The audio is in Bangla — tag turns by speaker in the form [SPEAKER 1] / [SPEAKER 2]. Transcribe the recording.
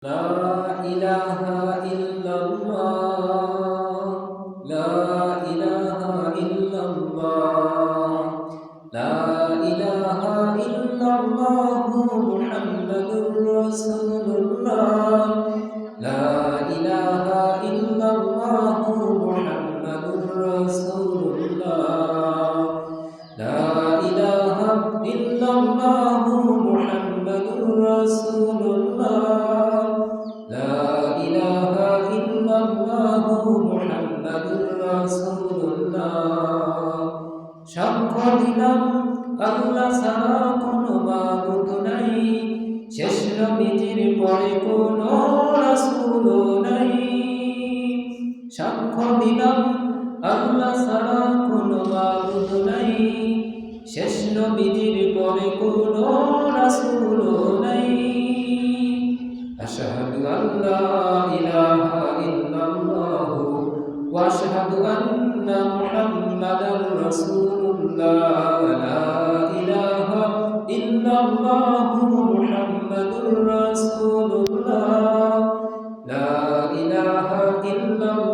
[SPEAKER 1] لا إله إلا الله لا إله إلا الله لا إله إلا الله محمد رسول الله لا إله إلا الله محمد رسول الله لا إله إلا الله محمد رسول الله لا إله إلا الله محمد رسول الله সাক্ষ্য দিলাম আল্লাহ ছাড়া কোনো মাবুদ নাই, শেষ নবীজির পরে কোনো রাসূল নাই। সাক্ষ্য দিলাম আল্লাহ ছাড়া কোনো মাবুদ নাই, শেষ নবীজির পরে কোনো রাসূল নাই। আশহাদু আল্লা ইলাহা ইল্লাল্লাহ ওয়া আশহাদু আন্না মুহাম্মাদার রাসূলুল্লাহ লা ইলাহা ইল্লাল্লাহ মুহাম্মাদুর রাসূলুল্লাহ লা ইলাহা ইল্লাল্লাহ